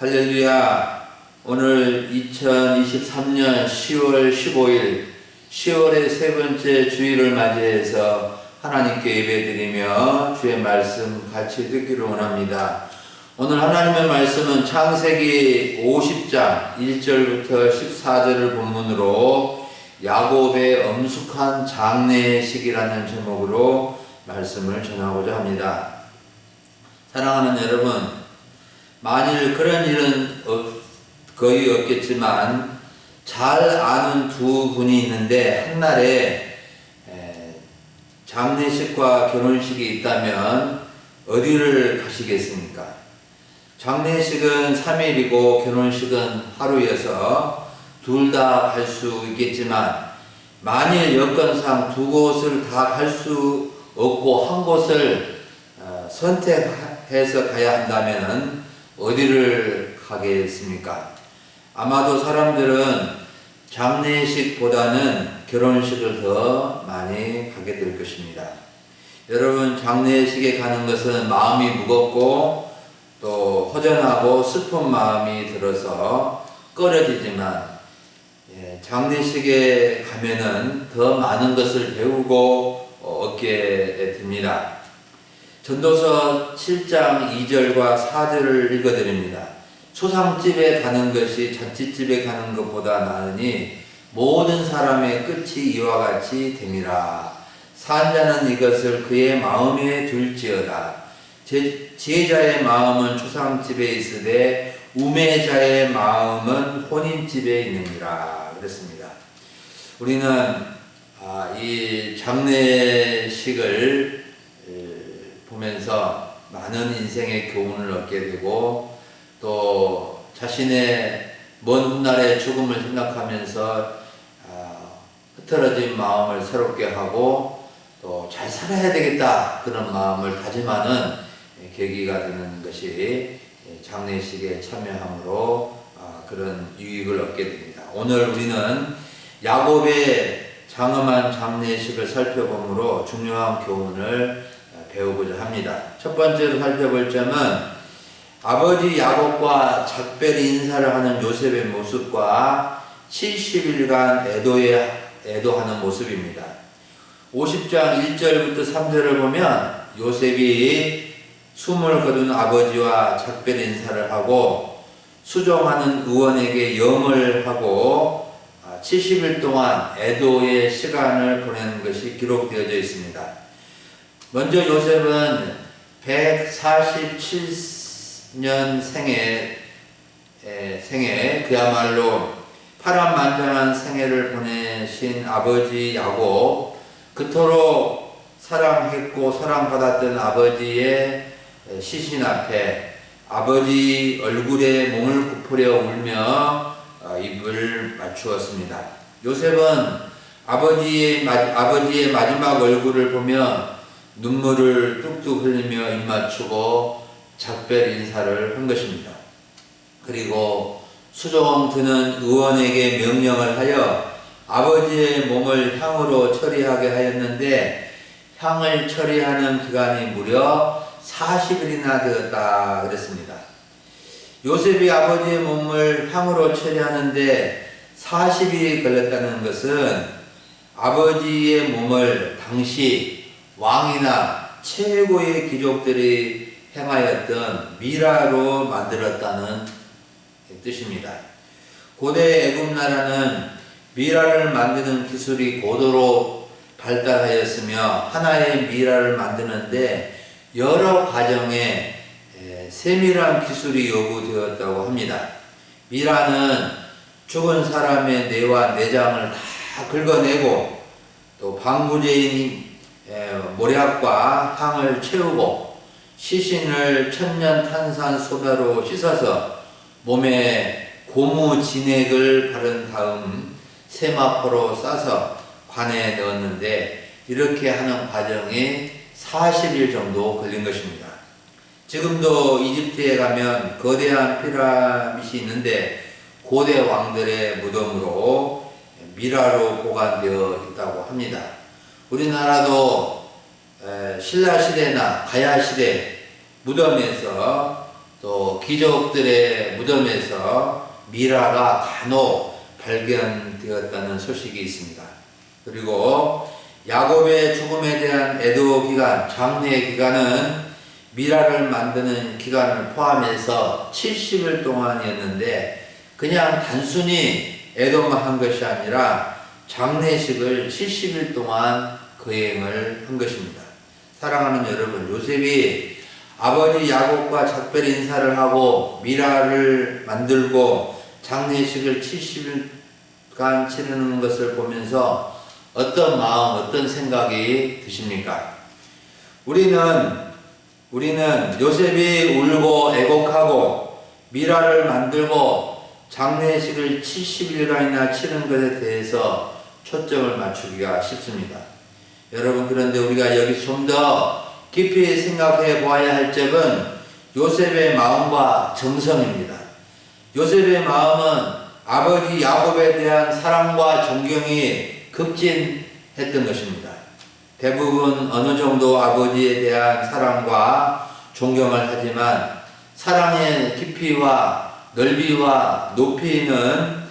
할렐루야. 오늘 2023년 10월 15일 10월의 세 번째 주일을 맞이해서 하나님께 예배드리며 주의 말씀 같이 듣기를 원합니다. 오늘 하나님의 말씀은 창세기 50장 1절부터 14절을 본문으로 야곱의 엄숙한 장례식이라는 제목으로 말씀을 전하고자 합니다. 사랑하는 여러분, 만일 그런 일은 거의 없겠지만 잘 아는 두 분이 있는데 한날에 장례식과 결혼식이 있다면 어디를 가시겠습니까? 장례식은 3일이고 결혼식은 하루여서 둘 다 갈 수 있겠지만 만일 여건상 두 곳을 다 갈 수 없고 한 곳을 선택해서 가야 한다면 어디를 가겠습니까? 아마도 사람들은 장례식보다는 결혼식을 더 많이 가게 될 것입니다. 여러분, 장례식에 가는 것은 마음이 무겁고 또 허전하고 슬픈 마음이 들어서 꺼려지지만 장례식에 가면은 더 많은 것을 배우고 얻게 됩니다. 전도서 7장 2절과 4절을 읽어드립니다. 초상집에 가는 것이 잔치집에 가는 것보다 나으니 모든 사람의 끝이 이와 같이 됨이라. 산 자는 이것을 그의 마음에 둘지어다. 지혜자의 마음은 초상집에 있으되 우매자의 마음은 혼인집에 있느니라. 그랬습니다. 우리는 이 장례식을 보면서 많은 인생의 교훈을 얻게 되고 또 자신의 먼 훗날의 죽음을 생각하면서 흐트러진 마음을 새롭게 하고 또 잘 살아야 되겠다 그런 마음을 다짐하는 계기가 되는 것이 장례식에 참여함으로 그런 유익을 얻게 됩니다. 오늘 우리는 야곱의 장엄한 장례식을 살펴보므로 중요한 교훈을 배우고자 합니다. 첫 번째로 살펴볼 점은 아버지 야곱과 작별 인사를 하는 요셉의 모습과 70일간 애도하는 모습입니다. 50장 1절부터 3절을 보면 요셉이 숨을 거둔 아버지와 작별 인사를 하고 수종하는 의원에게 염을 하고 70일 동안 애도의 시간을 보내는 것이 기록되어져 있습니다. 먼저 요셉은 147년 생애 그야말로 파란만장한 생애를 보내신 아버지 야곱, 그토록 사랑했고 사랑받았던 아버지의 시신 앞에 아버지 얼굴에 몸을 굽으려 울며 입을 맞추었습니다. 요셉은 아버지의 마지막 얼굴을 보며 눈물을 뚝뚝 흘리며 입맞추고 작별 인사를 한 것입니다. 그리고 수종 드는 의원에게 명령을 하여 아버지의 몸을 향으로 처리하게 하였는데 향을 처리하는 기간이 무려 40일이나 되었다 그랬습니다. 요셉이 아버지의 몸을 향으로 처리하는데 40일이 걸렸다는 것은 아버지의 몸을 당시 왕이나 최고의 귀족들이 행하였던 미라로 만들었다는 뜻입니다. 고대 애굽 나라는 미라를 만드는 기술이 고도로 발달하였으며 하나의 미라를 만드는데 여러 과정에 세밀한 기술이 요구되었다고 합니다. 미라는 죽은 사람의 뇌와 내장을 다 긁어내고 또 방부제인 모략과 향을 채우고 시신을 천년탄산 소다로 씻어서 몸에 고무 진액을 바른 다음 세마포로 싸서 관에 넣었는데 이렇게 하는 과정이 40일 정도 걸린 것입니다. 지금도 이집트에 가면 거대한 피라밋이 있는데 고대 왕들의 무덤으로 미라로 보관되어 있다고 합니다. 우리나라도 신라시대나 가야시대 무덤에서 또 귀족들의 무덤에서 미라가 간혹 발견되었다는 소식이 있습니다. 그리고 야곱의 죽음에 대한 애도 기간, 장례 기간은 미라를 만드는 기간을 포함해서 70일 동안이었는데 그냥 단순히 애도만 한 것이 아니라 장례식을 70일 동안 거행을 한 것입니다. 사랑하는 여러분, 요셉이 아버지 야곱과 작별 인사를 하고 미라를 만들고 장례식을 70일간 치르는 것을 보면서 어떤 마음, 어떤 생각이 드십니까? 우리는 요셉이 울고 애곡하고 미라를 만들고 장례식을 70일간이나 치른 것에 대해서 초점을 맞추기가 쉽습니다. 여러분, 그런데 우리가 여기서 좀 더 깊이 생각해 보아야 할 점은 요셉의 마음과 정성입니다. 요셉의 마음은 아버지 야곱에 대한 사랑과 존경이 급진했던 것입니다. 대부분 어느 정도 아버지에 대한 사랑과 존경을 하지만 사랑의 깊이와 넓이와 높이는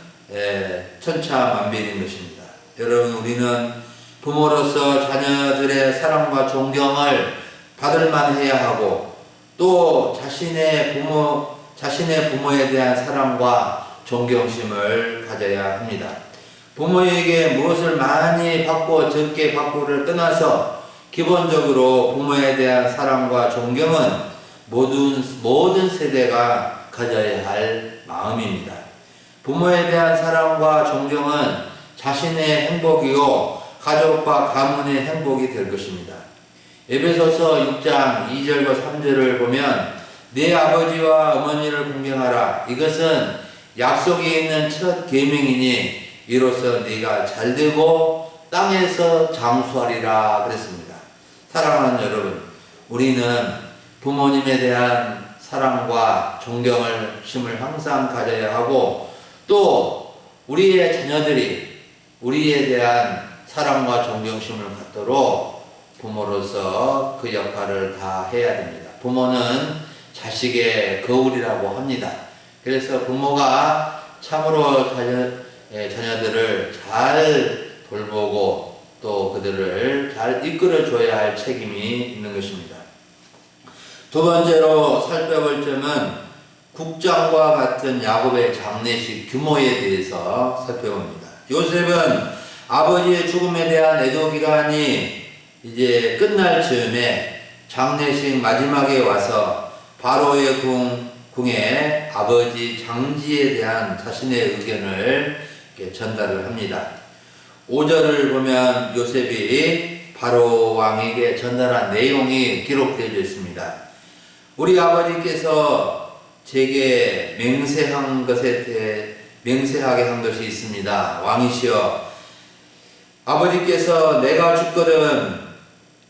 천차만별인 것입니다. 여러분, 우리는 부모로서 자녀들의 사랑과 존경을 받을 만해야 하고 또 자신의 부모에 대한 사랑과 존경심을 가져야 합니다. 부모에게 무엇을 많이 받고 적게 받고를 떠나서 기본적으로 부모에 대한 사랑과 존경은 모든 세대가 가져야 할 마음입니다. 부모에 대한 사랑과 존경은 자신의 행복이요 가족과 가문의 행복이 될 것입니다. 에베소서 6장 2절과 3절을 보면 내 아버지와 어머니를 공경하라. 이것은 약속이 있는 첫 계명이니 이로써 네가 잘되고 땅에서 장수하리라 그랬습니다. 사랑하는 여러분, 우리는 부모님에 대한 사랑과 존경심을 항상 가져야 하고 또 우리의 자녀들이 우리에 대한 사랑과 존경심을 갖도록 부모로서 그 역할을 다 해야 됩니다. 부모는 자식의 거울이라고 합니다. 그래서 부모가 참으로 자녀들을 잘 돌보고 또 그들을 잘 이끌어줘야 할 책임이 있는 것입니다. 두 번째로 살펴볼 점은 국장과 같은 야곱의 장례식 규모에 대해서 살펴봅니다. 요셉은 아버지의 죽음에 대한 애도 기간이 이제 끝날 즈음에 장례식 마지막에 와서 바로의 궁에 아버지 장지에 대한 자신의 의견을 전달을 합니다. 5절을 보면 요셉이 바로 왕에게 전달한 내용이 기록되어 있습니다. 우리 아버지께서 제게 맹세하게 한 것이 있습니다. 왕이시여, 아버지께서 내가 죽거든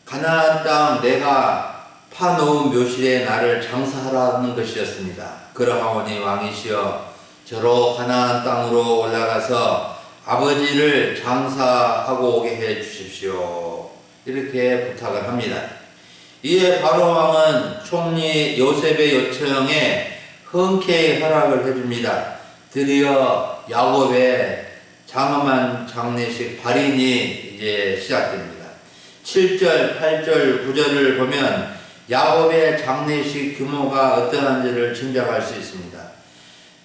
가나안 땅 내가 파놓은 묘실에 나를 장사하라는 것이었습니다. 그러하오니 왕이시여, 저로 가나안 땅으로 올라가서 아버지를 장사하고 오게 해 주십시오. 이렇게 부탁을 합니다. 이에 바로 왕은 총리 요셉의 요청에 흔쾌히 허락을 해줍니다. 드디어 야곱의 장엄한 장례식 발인이 이제 시작됩니다. 7절, 8절, 9절을 보면 야곱의 장례식 규모가 어떠한지를 짐작할 수 있습니다.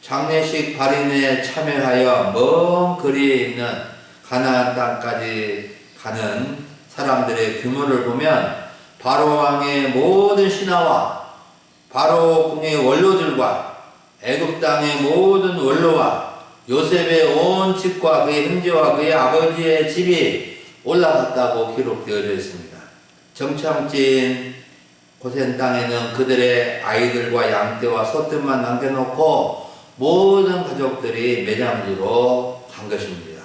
장례식 발인에 참여하여 먼 거리에 있는 가나안 땅까지 가는 사람들의 규모를 보면 바로 왕의 모든 신하와 바로 궁의 원로들과 애굽 땅의 모든 원로와 요셉의 온 집과 그의 형제와 그의 아버지의 집이 올라갔다고 기록되어져 있습니다. 정착진 고센 땅에는 그들의 아이들과 양떼와 소떼만 남겨놓고 모든 가족들이 매장지로 간 것입니다.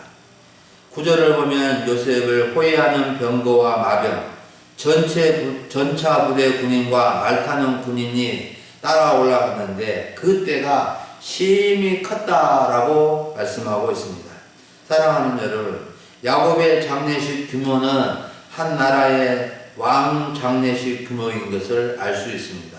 9절을 보면 요셉을 호위하는 병거와 마병, 전차 부대 군인과 말 타는 군인이 따라 올라갔는데 그 때가 심히 컸다라고 말씀하고 있습니다. 사랑하는 여러분, 야곱의 장례식 규모는 한 나라의 왕 장례식 규모인 것을 알 수 있습니다.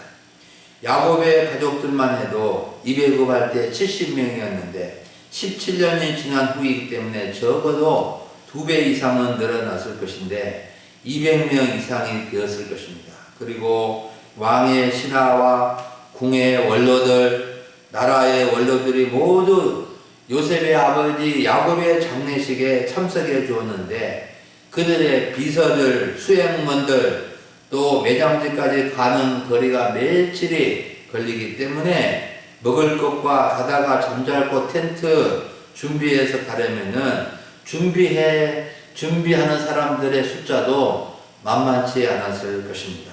야곱의 가족들만 해도 이배급할 때 70명이었는데 17년이 지난 후이기 때문에 적어도 2배 이상은 늘어났을 것인데 200명 이상이 되었을 것입니다. 그리고 왕의 신하와 궁의 원로들, 나라의 원로들이 모두 요셉의 아버지 야곱의 장례식에 참석해 주었는데 그들의 비서들, 수행원들, 또 매장지까지 가는 거리가 며칠이 걸리기 때문에 먹을 것과 가다가 잠잘 곳 텐트 준비해서 가려면은 준비하는 사람들의 숫자도 만만치 않았을 것입니다.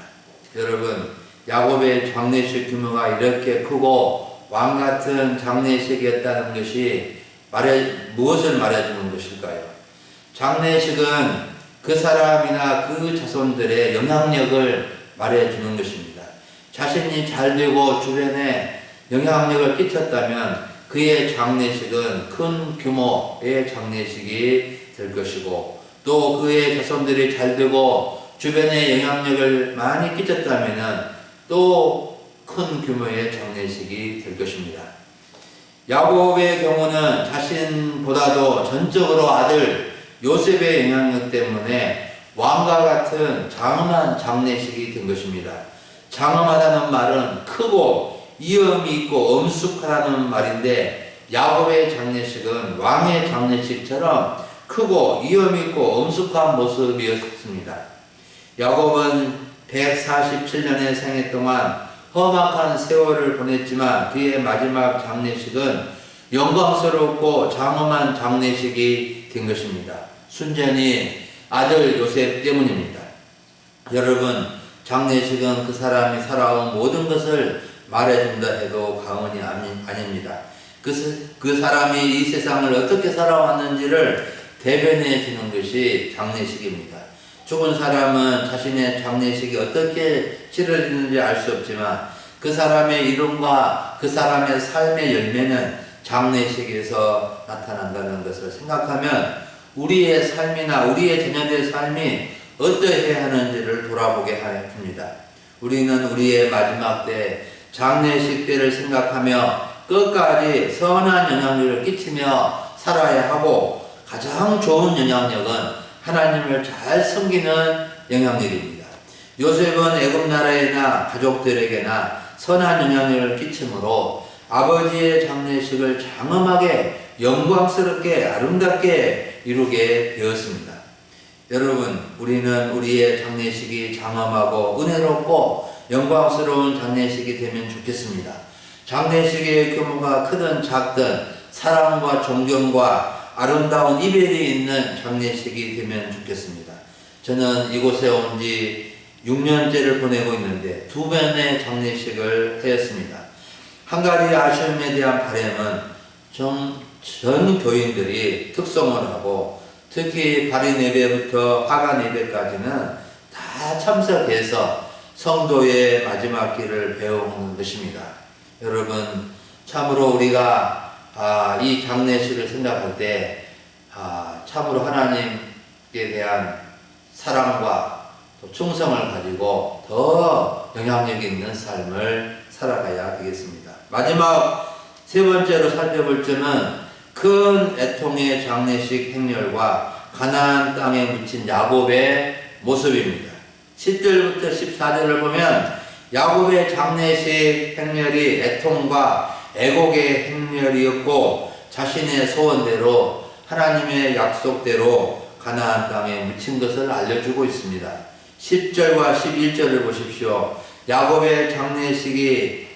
여러분, 야곱의 장례식 규모가 이렇게 크고 왕 같은 장례식이었다는 것이 무엇을 말해주는 것일까요? 장례식은 그 사람이나 그 자손들의 영향력을 말해주는 것입니다. 자신이 잘 되고 주변에 영향력을 끼쳤다면 그의 장례식은 큰 규모의 장례식이 될 것이고 또 그의 자손들이 잘 되고 주변에 영향력을 많이 끼쳤다면 또 큰 규모의 장례식이 될 것입니다. 야곱의 경우는 자신보다도 전적으로 아들 요셉의 영향력 때문에 왕과 같은 장엄한 장례식이 된 것입니다. 장엄하다는 말은 크고 위험이 있고 엄숙하다는 말인데 야곱의 장례식은 왕의 장례식처럼 크고 위험이 있고 엄숙한 모습이었습니다. 야곱은 147년의 생애 동안 험악한 세월을 보냈지만 그의 마지막 장례식은 영광스럽고 장엄한 장례식이 된 것입니다. 순전히 아들 요셉 때문입니다. 여러분, 장례식은 그 사람이 살아온 모든 것을 말해준다 해도 과언이 아닙니다. 그 사람이 이 세상을 어떻게 살아왔는지를 대변해 주는 것이 장례식입니다. 죽은 사람은 자신의 장례식이 어떻게 치러지는지 알 수 없지만 그 사람의 이름과 그 사람의 삶의 열매는 장례식에서 나타난다는 것을 생각하면 우리의 삶이나 우리의 자녀들의 삶이 어떠해야 하는지를 돌아보게 합니다. 우리는 우리의 마지막 때 장례식 때를 생각하며 끝까지 선한 영향력을 끼치며 살아야 하고 가장 좋은 영향력은 하나님을 잘 섬기는 영향력입니다. 요셉은 애굽 나라에나 가족들에게나 선한 영향력을 끼치므로 아버지의 장례식을 장엄하게 영광스럽게 아름답게 이루게 되었습니다. 여러분, 우리는 우리의 장례식이 장엄하고 은혜롭고 영광스러운 장례식이 되면 좋겠습니다. 장례식의 규모가 크든 작든 사랑과 존경과 아름다운 이별이 있는 장례식이 되면 좋겠습니다. 저는 이곳에 온 지 6년째를 보내고 있는데 2번의 장례식을 하였습니다. 한 가지 아쉬움에 대한 바람은 전 교인들이 특성을 하고 특히 발인 예배부터 하간 예배까지는 다 참석해서 성도의 마지막 길을 배우는 것입니다. 여러분, 참으로 우리가 이 장례식을 생각할 때 참으로 하나님께 대한 사랑과 또 충성을 가지고 더 영향력 있는 삶을 살아가야 되겠습니다. 마지막 3번째로 살펴볼 점은 큰 애통의 장례식 행렬과 가나안 땅에 묻힌 야곱의 모습입니다. 10절부터 14절을 보면 야곱의 장례식 행렬이 애통과 애곡의 행렬이었고 자신의 소원대로 하나님의 약속대로 가나안 땅에 묻힌 것을 알려주고 있습니다. 10절과 11절을 보십시오. 야곱의 장례식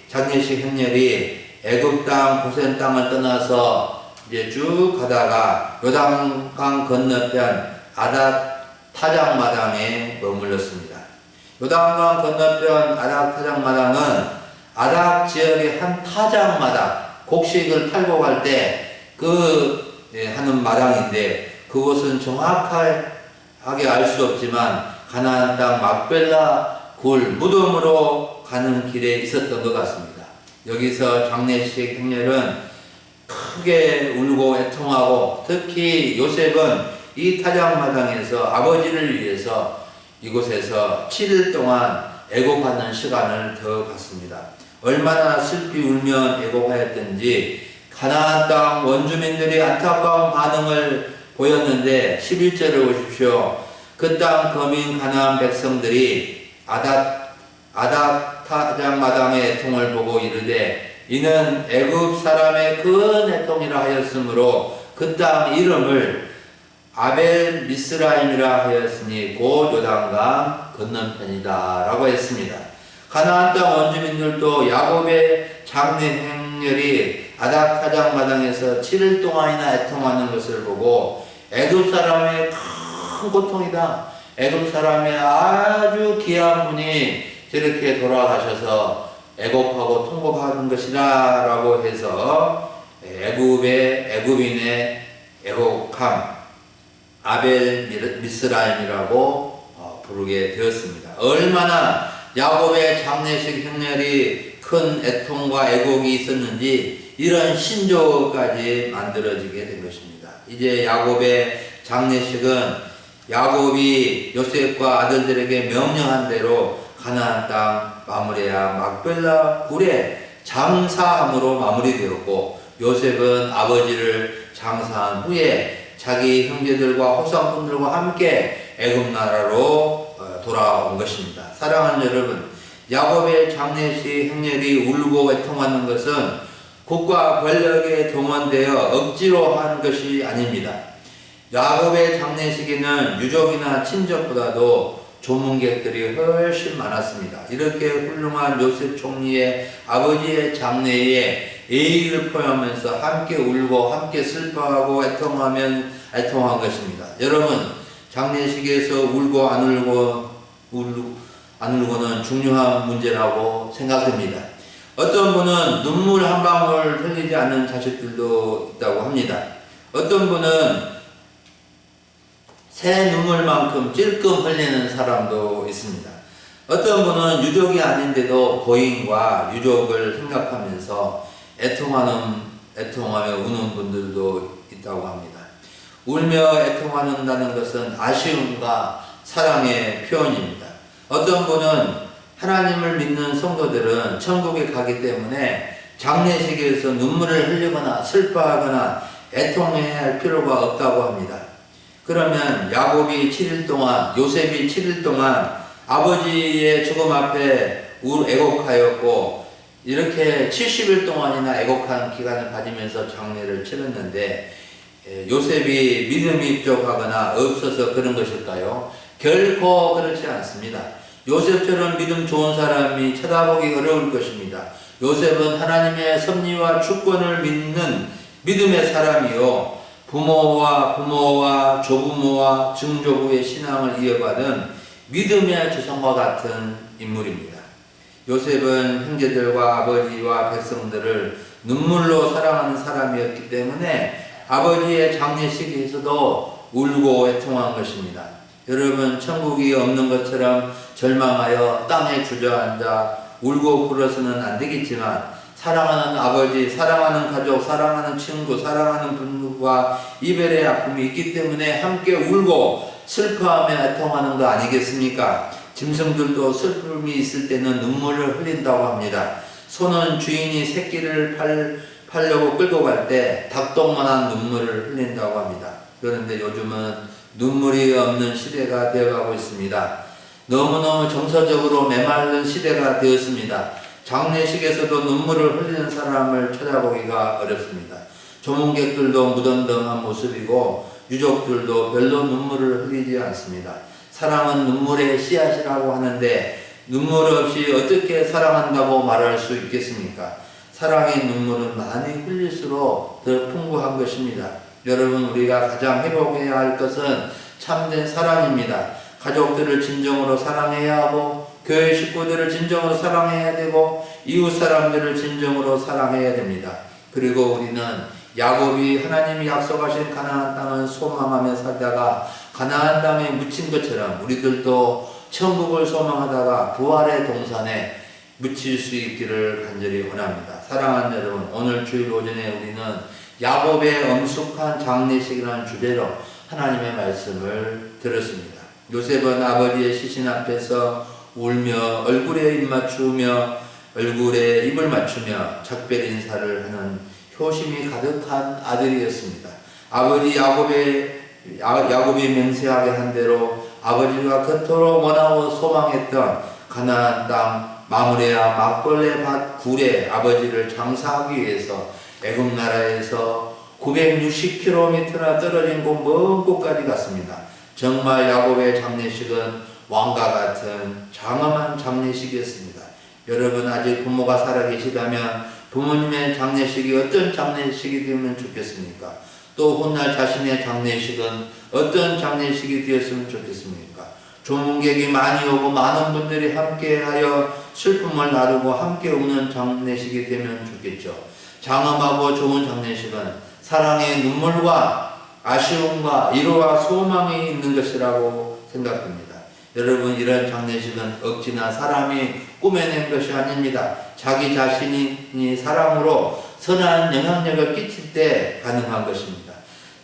행렬이 애굽 땅 고센 땅을 떠나서 이제 쭉 가다가 요단강 건너편 아닷 타작마당에 머물렀습니다. 요단강 건너편 아닷 타작마당은 아닥 지역의 한 타작마당, 곡식을 탈고 갈 때 하는 마당인데 그곳은 정확하게 알 수 없지만 가나안 땅 막벨라 굴 무덤으로 가는 길에 있었던 것 같습니다. 여기서 장례식 행렬은 크게 울고 애통하고 특히 요셉은 이 타작마당에서 아버지를 위해서 이곳에서 7일 동안 애곡하는 시간을 더 갖습니다. 얼마나 슬피 울며 애곡하였던지 가나안 땅 원주민들이 안타까운 반응을 보였는데 11절을 보십시오. 그 땅 거민 가나안 백성들이 아닥타장 마당의 애통을 보고 이르되 이는 애굽 사람의 큰 애통이라 하였으므로 그 땅 이름을 아벨 미스라임이라 하였으니 곧 요단강 건너편이다 라고 했습니다. 가나안 땅 원주민들도 야곱의 장래 행렬이 아닥타장 마당에서 7일 동안이나 애통하는 것을 보고 애굽 사람의 큰 고통이다. 애굽 사람의 아주 귀한 분이 저렇게 돌아가셔서 애곡하고 통곡하는 것이다 라고 해서 애굽인의 애곡함 아벨 미스라임이라고 부르게 되었습니다. 얼마나 야곱의 장례식 행렬이 큰 애통과 애곡이 있었는지 이런 신조까지 만들어지게 된 것입니다. 이제 야곱의 장례식은 야곱이 요셉과 아들들에게 명령한 대로 가나안 땅 마므레아 막벨라 굴에 장사함으로 마무리되었고 요셉은 아버지를 장사한 후에 자기 형제들과 호상분들과 함께 애굽 나라로 돌아온 것입니다. 사랑하는 여러분, 야곱의 장례식 행렬이 울고 애통하는 것은 국가 권력에 동원되어 억지로 한 것이 아닙니다. 야곱의 장례식에는 유족이나 친족보다도 조문객들이 훨씬 많았습니다. 이렇게 훌륭한 요셉 총리의 아버지의 장례에 예의를 표하면서 함께 울고 함께 슬퍼하고 애통한 것입니다. 여러분, 장례식에서 울고 안 울고는 중요한 문제라고 생각됩니다. 어떤 분은 눈물 한 방울 흘리지 않는 자식들도 있다고 합니다. 어떤 분은 새 눈물만큼 찔끔 흘리는 사람도 있습니다. 어떤 분은 유족이 아닌데도 고인과 유족을 생각하면서 애통하며 우는 분들도 있다고 합니다. 울며 애통한다는 것은 아쉬움과 사랑의 표현입니다. 어떤 분은 하나님을 믿는 성도들은 천국에 가기 때문에 장례식에서 눈물을 흘리거나 슬퍼하거나 애통해야 할 필요가 없다고 합니다. 그러면 야곱이 7일 동안, 요셉이 7일 동안 아버지의 죽음 앞에 애곡하였고 이렇게 70일 동안이나 애곡한 기간을 가지면서 장례를 치렀는데 요셉이 믿음이 부족하거나 없어서 그런 것일까요? 결코 그렇지 않습니다. 요셉처럼 믿음 좋은 사람이 쳐다보기 어려울 것입니다. 요셉은 하나님의 섭리와 주권을 믿는 믿음의 사람이요 부모와 조부모와 증조부의 신앙을 이어받은 믿음의 조상과 같은 인물입니다. 요셉은 형제들과 아버지와 백성들을 눈물로 사랑하는 사람이었기 때문에 아버지의 장례식에서도 울고 애통한 것입니다. 여러분, 천국이 없는 것처럼 절망하여 땅에 주저앉아 울고 불어서는 안 되겠지만 사랑하는 아버지, 사랑하는 가족, 사랑하는 친구, 사랑하는 분과 이별의 아픔이 있기 때문에 함께 울고 슬퍼하며 애통하는 거 아니겠습니까? 짐승들도 슬픔이 있을 때는 눈물을 흘린다고 합니다. 소는 주인이 새끼를 팔려고 끌고 갈 때 닭똥만한 눈물을 흘린다고 합니다. 그런데 요즘은 눈물이 없는 시대가 되어가고 있습니다. 너무너무 정서적으로 메마른 시대가 되었습니다. 장례식에서도 눈물을 흘리는 사람을 찾아보기가 어렵습니다. 조문객들도 무덤덤한 모습이고 유족들도 별로 눈물을 흘리지 않습니다. 사랑은 눈물의 씨앗이라고 하는데 눈물 없이 어떻게 사랑한다고 말할 수 있겠습니까? 사랑의 눈물은 많이 흘릴수록 더 풍부한 것입니다. 여러분, 우리가 가장 회복해야 할 것은 참된 사랑입니다. 가족들을 진정으로 사랑해야 하고 교회 식구들을 진정으로 사랑해야 되고 이웃 사람들을 진정으로 사랑해야 됩니다. 그리고 우리는 야곱이 하나님이 약속하신 가나안 땅을 소망하며 살다가 가나안 땅에 묻힌 것처럼 우리들도 천국을 소망하다가 부활의 동산에 묻힐 수 있기를 간절히 원합니다. 사랑하는 여러분, 오늘 주일 오전에 우리는 야곱의 엄숙한 장례식이라는 주제로 하나님의 말씀을 들었습니다. 요셉은 아버지의 시신 앞에서 울며 얼굴에 입맞추며 얼굴에 입을 맞추며 작별 인사를 하는 효심이 가득한 아들이었습니다. 아버지 야곱이 맹세하게 한 대로 아버지가 그토록 원하고 소망했던 가나안 땅 마므레와 막벌레 밭 굴에 아버지를 장사하기 위해서 애굽 나라에서 960km나 떨어진 곳 먼 곳까지 갔습니다. 정말 야곱의 장례식은 왕과 같은 장엄한 장례식이었습니다. 여러분 아직 부모가 살아계시다면 부모님의 장례식이 어떤 장례식이 되면 좋겠습니까? 또 훗날 자신의 장례식은 어떤 장례식이 되었으면 좋겠습니까? 조문객이 많이 오고 많은 분들이 함께하여 슬픔을 나누고 함께 우는 장례식이 되면 좋겠죠. 장엄하고 좋은 장례식은 사랑의 눈물과 아쉬움과 위로와 소망이 있는 것이라고 생각됩니다. 여러분 이런 장례식은 억지나 사람이 꾸며낸 것이 아닙니다. 자기 자신이 사랑으로 선한 영향력을 끼칠 때 가능한 것입니다.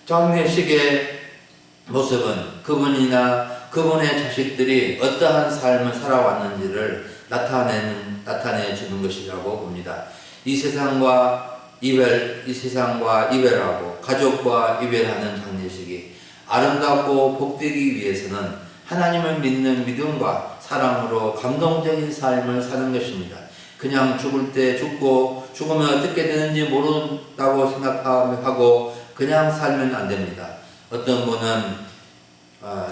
장례식의 모습은 그분이나 그분의 자식들이 어떠한 삶을 살아왔는지를 나타내 주는 것이라고 봅니다. 이 세상과 이별하고 가족과 이별하는 장례식이 아름답고 복되기 위해서는 하나님을 믿는 믿음과 사랑으로 감동적인 삶을 사는 것입니다. 그냥 죽을 때 죽고 죽으면 어떻게 되는지 모른다고 생각하고 그냥 살면 안 됩니다. 어떤 분은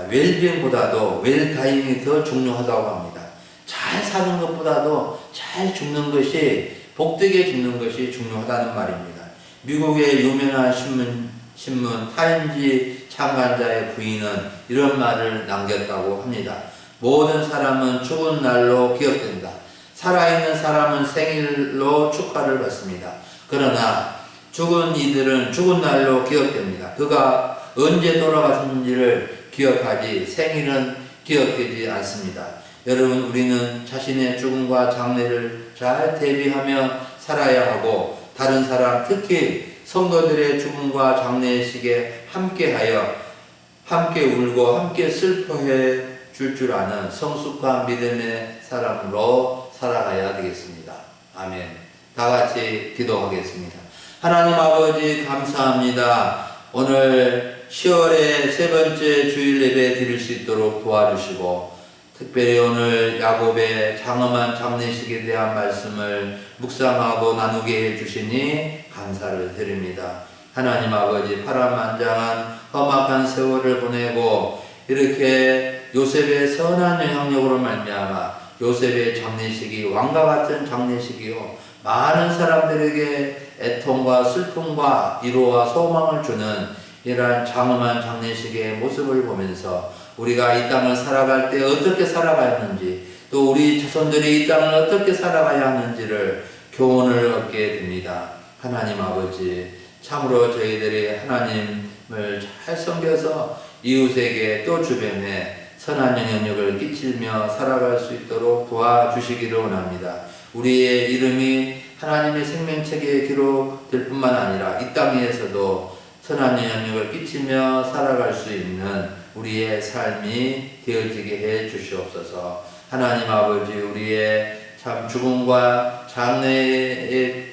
웰빙보다도 웰다잉이 더 중요하다고 합니다. 잘 사는 것보다도 잘 죽는 것이 복되게 죽는 것이 중요하다는 말입니다. 미국의 유명한 신문 타임지 창간자의 부인은 이런 말을 남겼다고 합니다. 모든 사람은 죽은 날로 기억된다. 살아있는 사람은 생일로 축하를 받습니다. 그러나 죽은 이들은 죽은 날로 기억됩니다. 그가 언제 돌아가셨는지를 기억하지 생일은 기억되지 않습니다. 여러분 우리는 자신의 죽음과 장례를 잘 대비하며 살아야 하고 다른 사람 특히 성도들의 죽음과 장례식에 함께하여 함께 울고 함께 슬퍼해 줄 아는 성숙한 믿음의 사람으로 살아가야 되겠습니다. 아멘. 다 같이 기도하겠습니다. 하나님 아버지 감사합니다. 오늘 10월의 세 번째 주일 예배 드릴 수 있도록 도와주시고 특별히 오늘 야곱의 장엄한 장례식에 대한 말씀을 묵상하고 나누게 해주시니 감사를 드립니다. 하나님 아버지 파란만장한 험악한 세월을 보내고 이렇게 요셉의 선한 영향력으로 말미암아 요셉의 장례식이 왕과 같은 장례식이요 많은 사람들에게 애통과 슬픔과 위로와 소망을 주는 이러한 장엄한 장례식의 모습을 보면서 우리가 이 땅을 살아갈 때 어떻게 살아가야 하는지 또 우리 자손들이 이 땅을 어떻게 살아가야 하는지를 교훈을 얻게 됩니다. 하나님 아버지 참으로 저희들이 하나님을 잘 섬겨서 이웃에게 또 주변에 선한 영향력을 끼치며 살아갈 수 있도록 도와주시기를 원합니다. 우리의 이름이 하나님의 생명책에 기록될 뿐만 아니라 이 땅 위에서도 선한 영향력을 끼치며 살아갈 수 있는 우리의 삶이 되어지게 해 주시옵소서. 하나님 아버지 우리의 참 죽음과 장래에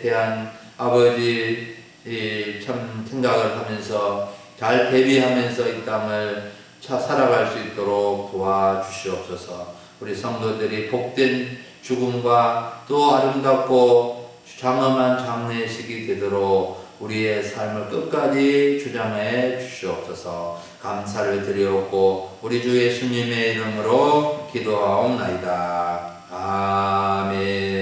대한 아버지 참 생각을 하면서 잘 대비하면서 이 땅을 살아갈 수 있도록 도와주시옵소서. 우리 성도들이 복된 죽음과 또 아름답고 장엄한 장례식이 되도록 우리의 삶을 끝까지 주장해 주시옵소서. 감사를 드리옵고 우리 주 예수님의 이름으로 기도하옵나이다. 아멘.